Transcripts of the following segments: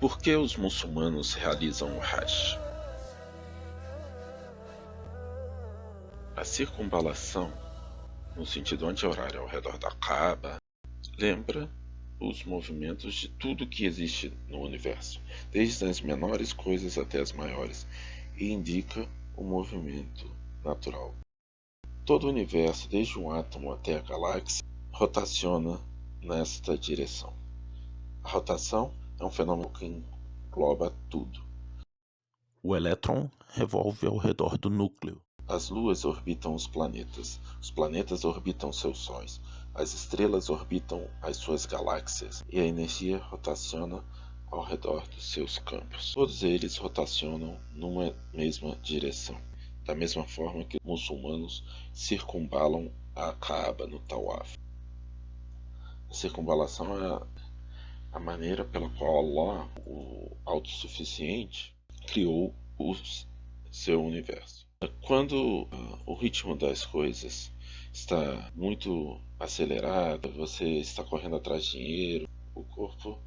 Por que os muçulmanos realizam o Hajj? A circunvalação, no sentido anti-horário ao redor da Kaaba, lembra os movimentos de tudo que existe no universo, desde as menores coisas até as maiores, e indica o movimento natural. Todo o universo, desde um átomo até a galáxia, rotaciona nesta direção. A rotação é um fenômeno que engloba tudo. O elétron revolve ao redor do núcleo. As luas orbitam os planetas orbitam seus sóis, as estrelas orbitam as suas galáxias e a energia rotaciona ao redor dos seus campos. Todos eles rotacionam numa mesma direção, da mesma forma que os muçulmanos circunvalam a Kaaba no Tawaf. A circunvalação é a maneira pela qual Allah, o autossuficiente, criou o seu universo. Quando o ritmo das coisas está muito acelerado, você está correndo atrás de dinheiro, o corpo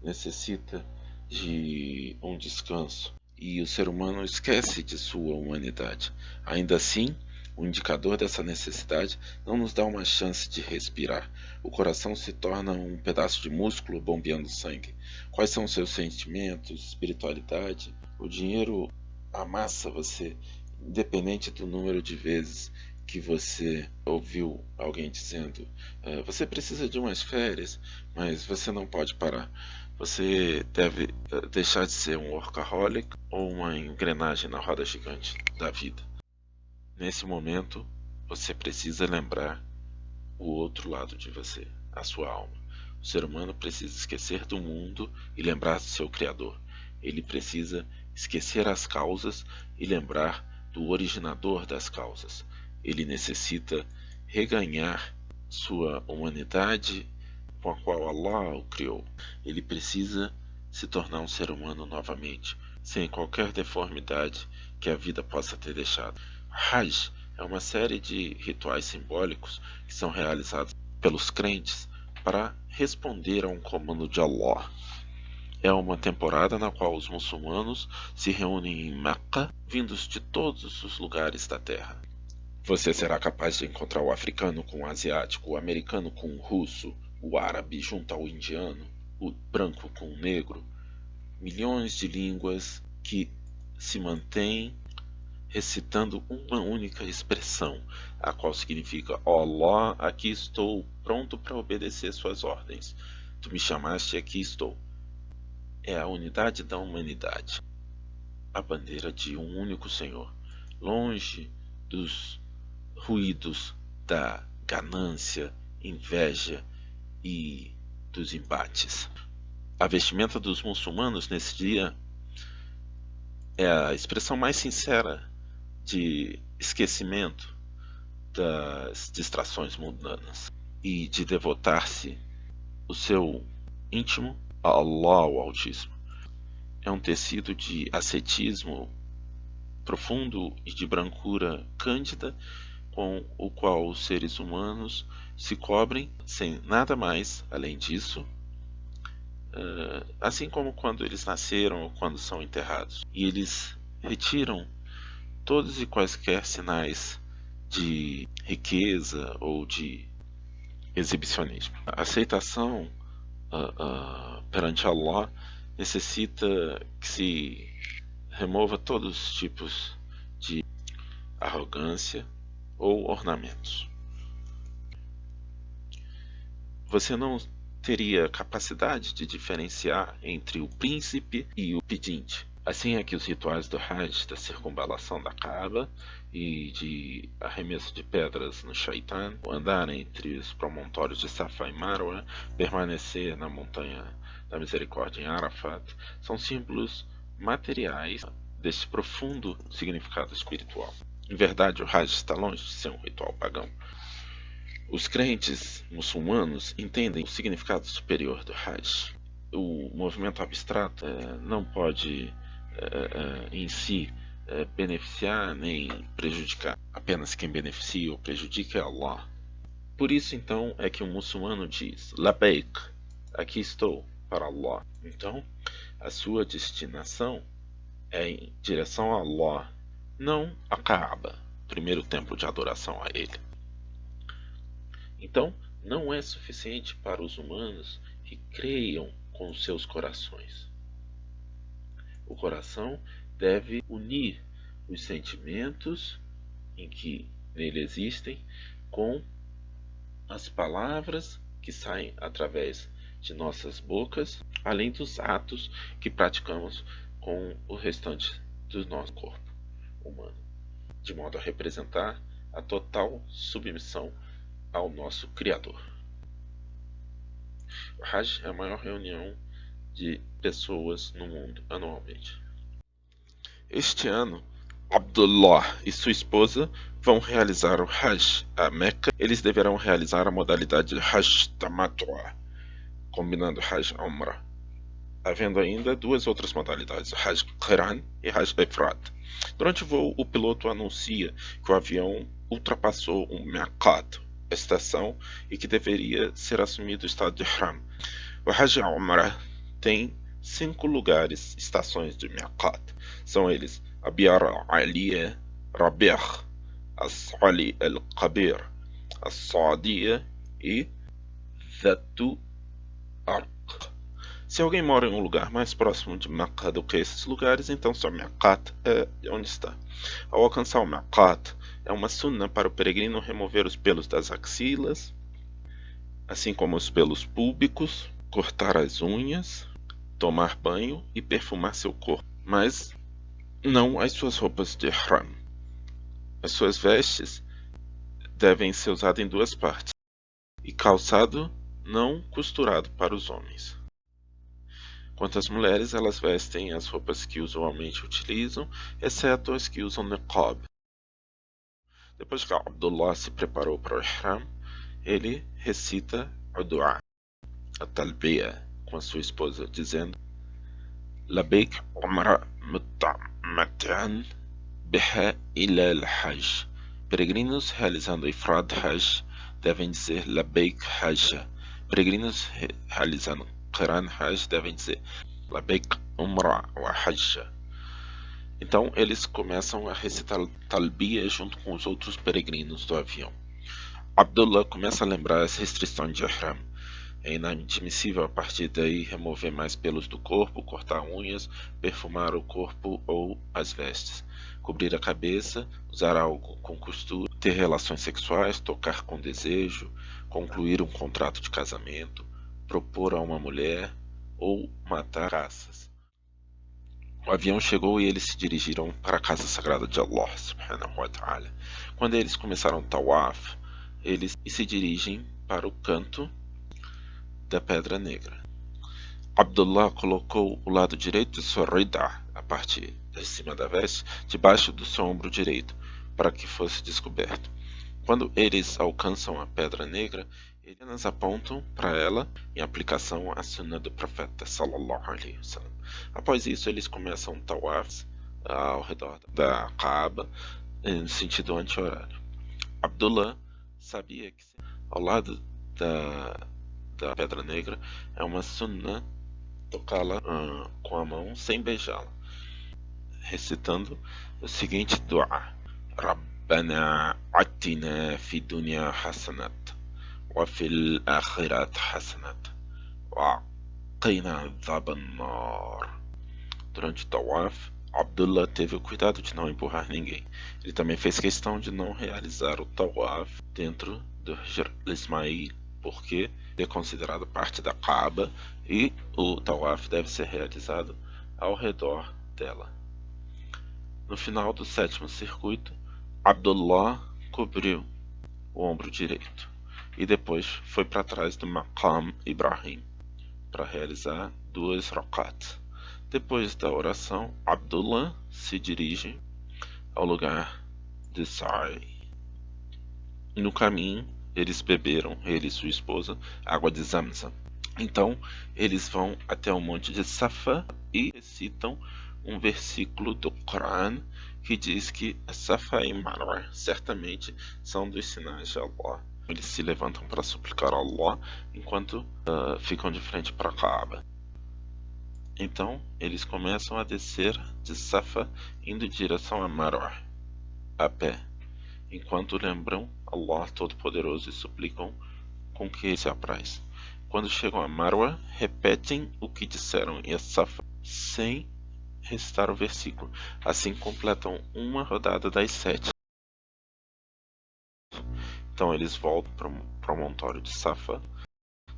necessita de um descanso e o ser humano esquece de sua humanidade. Ainda assim, o indicador dessa necessidade não nos dá uma chance de respirar. O coração se torna um pedaço de músculo bombeando sangue. Quais são os seus sentimentos, espiritualidade? O dinheiro amassa você, independente do número de vezes que você ouviu alguém dizendo você precisa de umas férias, mas você não pode parar. Você deve deixar de ser um workaholic ou uma engrenagem na roda gigante da vida. Nesse momento, você precisa lembrar o outro lado de você, a sua alma. O ser humano precisa esquecer do mundo e lembrar do seu Criador. Ele precisa esquecer as causas e lembrar do originador das causas. Ele necessita reganhar sua humanidade com a qual Allah o criou. Ele precisa se tornar um ser humano novamente, sem qualquer deformidade que a vida possa ter deixado. Hajj é uma série de rituais simbólicos que são realizados pelos crentes para responder a um comando de Allah. É uma temporada na qual os muçulmanos se reúnem em Meca, vindos de todos os lugares da terra. Você será capaz de encontrar o africano com o asiático, o americano com o russo, o árabe junto ao indiano, o branco com o negro. Milhões de línguas que se mantêm recitando uma única expressão, a qual significa: ó Allah, aqui estou, pronto para obedecer suas ordens. Tu me chamaste e aqui estou. É a unidade da humanidade, a bandeira de um único Senhor, longe dos ruídos da ganância, inveja e dos embates. A vestimenta dos muçulmanos nesse dia é a expressão mais sincera de esquecimento das distrações mundanas e de devotar-se o seu íntimo a Allah, o Altíssimo. É um tecido de ascetismo profundo e de brancura cândida com o qual os seres humanos se cobrem sem nada mais além disso, assim como quando eles nasceram ou quando são enterrados. E eles retiram todos e quaisquer sinais de riqueza ou de exibicionismo. A aceitação perante Allah necessita que se remova todos os tipos de arrogância ou ornamentos. Você não teria capacidade de diferenciar entre o príncipe e o pedinte. Assim é que os rituais do Hajj, da circunvalação da Kaaba e de arremesso de pedras no Shaitan, andar entre os promontórios de Safa e Marwa, permanecer na montanha da misericórdia em Arafat, são símbolos materiais deste profundo significado espiritual. Em verdade, o Hajj está longe de ser um ritual pagão. Os crentes muçulmanos entendem o significado superior do Hajj. O movimento abstrato não pode em si beneficiar nem prejudicar. Apenas quem beneficia ou prejudica é Allah. Por isso então é que o muçulmano diz: Labaik, aqui estou, para Allah. Então A sua destinação é em direção a Allah, não a Kaaba, primeiro templo de adoração a ele. Então, não é suficiente para os humanos que creiam com os seus corações. O coração deve unir os sentimentos em que nele existem com as palavras que saem através de nossas bocas, além dos atos que praticamos com o restante do nosso corpo humano, de modo a representar a total submissão ao nosso Criador. O Hajj é a maior reunião de pessoas no mundo anualmente. Este ano, Abdullah e sua esposa vão realizar o Hajj a Meca. Eles deverão realizar a modalidade Hajj Tamattu'a, combinando Hajj e Umrah, havendo ainda duas outras modalidades, Hajj Qiran e Hajj Ifrad. Durante o voo, o piloto anuncia que o avião ultrapassou um Miqat, estação, e que deveria ser assumido o estado de Ihram. O Hajj e Umrah tem 5 lugares, estações de Miqat. São eles Abiyar al-Aliya, Rabi', As-Sali al-Kabir, As-Saadiya e Dhatu Arq. Se alguém mora em um lugar mais próximo de Meca do que esses lugares, então seu Miqat é onde está. Ao alcançar o Miqat, é uma sunna para o peregrino remover os pelos das axilas, assim como os pelos púbicos, cortar as unhas, tomar banho e perfumar seu corpo, mas não as suas roupas de ihram. As suas vestes devem ser usadas em 2 partes, e calçado não costurado para os homens. Quanto às mulheres, elas vestem as roupas que usualmente utilizam, exceto as que usam niqab. Depois que Abdullah se preparou para o ihram, ele recita o dua, a talbiya, com a sua esposa, dizendo: Labeik umra mut'mat'an biha ila al-hajj. Peregrinos realizando Ifrad Hajj devem dizer Labeik Hajja. Peregrinos realizando Qiran Hajj devem dizer Labeik Umra wa Hajja. Então eles começam a recitar Talbiya junto com os outros peregrinos do avião. Abdullah começa a lembrar as restrições de Ihram. É inadmissível a partir daí remover mais pelos do corpo, cortar unhas, perfumar o corpo ou as vestes, cobrir a cabeça, usar algo com costura, ter relações sexuais, tocar com desejo, concluir um contrato de casamento, propor a uma mulher ou matar caças. O avião chegou e eles se dirigiram para a casa sagrada de Allah subhanahu wa ta'ala. Quando eles começaram o tawaf, eles se dirigem para o canto da Pedra Negra. Abdullah colocou o lado direito de sua rida, a parte de cima da veste, debaixo do seu ombro direito, para que fosse descoberto. Quando eles alcançam a Pedra Negra, eles apenas apontam para ela em aplicação à sunna do profeta sallallahu alaihi wasallam. Após isso, eles começam tawaf ao redor da Kaaba em sentido anti-horário. Abdullah sabia que ao lado da Pedra Negra é uma sunna tocá-la com a mão sem beijá-la, recitando o seguinte dua: Rabbana atina fi dunya hasanat wa fil akhirat hasanat wa qina adhaban nar. Durante o tawaf, Abdullah teve o cuidado de não empurrar ninguém. Ele também fez questão de não realizar o tawaf dentro do Hijr al-Ismail, porque é considerado parte da Kaaba e o tawaf deve ser realizado ao redor dela. No final do 7º circuito, Abdullah cobriu o ombro direito e depois foi para trás do Maqam Ibrahim para realizar 2 rak'at. Depois da oração, Abdullah se dirige ao lugar de Sa'i. No caminho, eles beberam, ele e sua esposa, água de Zamzam. Então, eles vão até o monte de Safa e recitam um versículo do Coran que diz que Safa e Marwa certamente são dos sinais de Allah. Eles se levantam para suplicar a Allah enquanto ficam de frente para a Kaaba. Então eles começam a descer de Safa indo em direção a Marwa, a pé, enquanto lembram Allah Todo-Poderoso e suplicam com que se apraz. Quando chegam a Marwa, repetem o que disseram em Safa, sem recitar o versículo. Assim completam uma rodada das 7. Então eles voltam para o promontório de Safa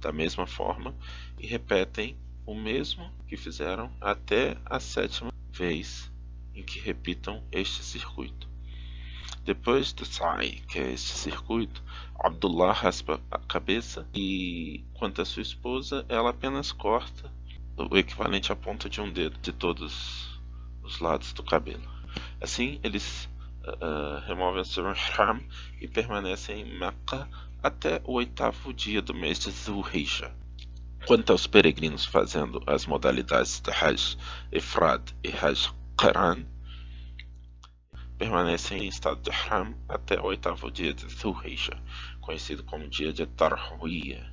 da mesma forma e repetem o mesmo que fizeram até a 7ª vez em que repitam este circuito. Depois do Sa'i, que é este circuito, Abdullah raspa a cabeça e, quanto a sua esposa, ela apenas corta o equivalente à ponta de um dedo de todos os lados do cabelo. Assim, eles removem o seu ihram e permanecem em Meca até o 8º dia do mês de Dhul-Hijjah. Quanto aos peregrinos fazendo as modalidades de Hajj Ifrad e Hajj Qiran, permanecem em estado de Ihram até o 8º dia de Dhul-Hijjah, conhecido como dia de Tarwiyah,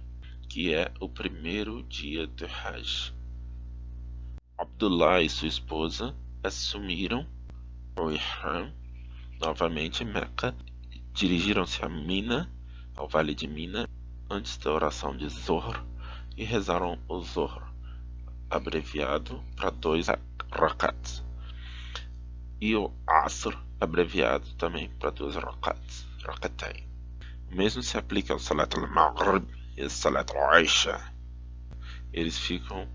que é o primeiro dia de Hajj. Abdullah e sua esposa assumiram o Ihram novamente em Meca, dirigiram-se a Mina, ao vale de Mina, antes da oração de Zohr, e rezaram o Zohr, abreviado para 2 rakats, e o Asr, abreviado também para 2 rakats, rakatain. O mesmo se aplica ao Salat al-Maghrib e ao Salat al-Isha. Eles ficam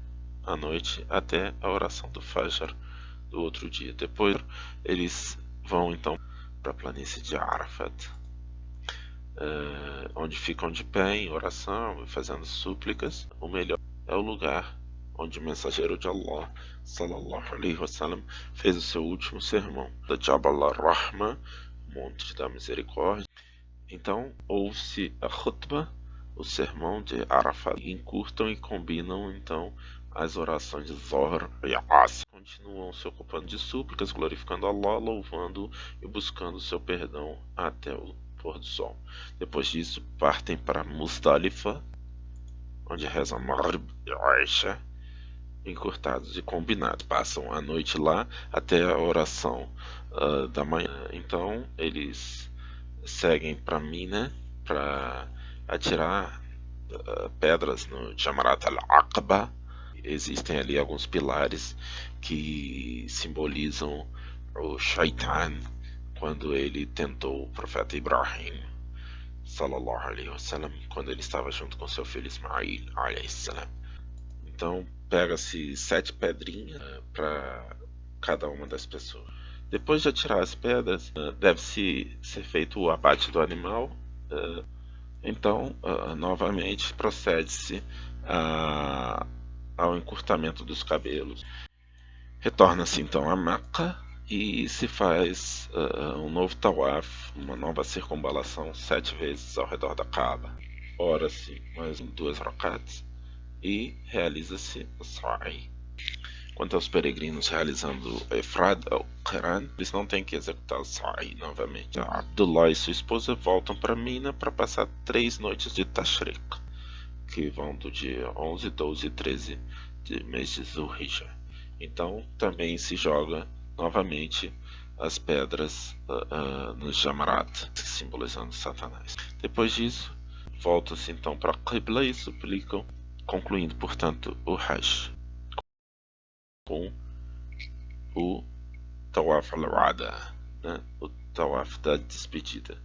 à noite até a oração do Fajr do outro dia. Depois eles vão então para a planície de Arafat, onde ficam de pé em oração e fazendo súplicas. O melhor é o lugar onde o mensageiro de Allah, sallallahu alaihi wasallam, fez o seu último sermão, da Jabal al-Rahma, Monte da Misericórdia. Então ouve-se a khutbah, o sermão de Arafat, e encurtam e combinam então as orações de Zohr e Asr. Continuam se ocupando de súplicas, glorificando Allah, louvando e buscando seu perdão até o pôr do sol. Depois disso, partem para Muzdalifa, onde rezam Maghrib e Isha, encurtados e combinados. Passam a noite lá até a oração da manhã. Então eles seguem para Mina para atirar pedras no Jamarat al-Aqaba. Existem ali alguns pilares que simbolizam o Shaitan, quando ele tentou o profeta Ibrahim, sallallahu alaihi wasallam, quando ele estava junto com seu filho Ismail, alaihi salam. Então pega-se 7 pedrinhas para cada uma das pessoas. Depois de atirar as pedras, deve-se ser feito o abate do animal. Então, novamente, procede-se ao encurtamento dos cabelos. Retorna-se então a Meca e se faz um novo tawaf, uma nova circunvalação 7 vezes ao redor da Kaaba. Ora-se mais 2 rakats e realiza-se o Sa'i. Quanto aos peregrinos realizando o Ifrad ou Qiran, eles não têm que executar o Sa'i novamente. Abdullah e sua esposa voltam para Mina para passar 3 noites de Tashriq, que vão do dia 11, 12 e 13 de mês de Dhul-Hijjah. Então também se joga novamente as pedras nos Jamarat, simbolizando Satanás. Depois disso, voltam-se então para Qibla e suplicam, concluindo portanto o Hajj com o Tawaf al-Wada, o Tawaf da despedida.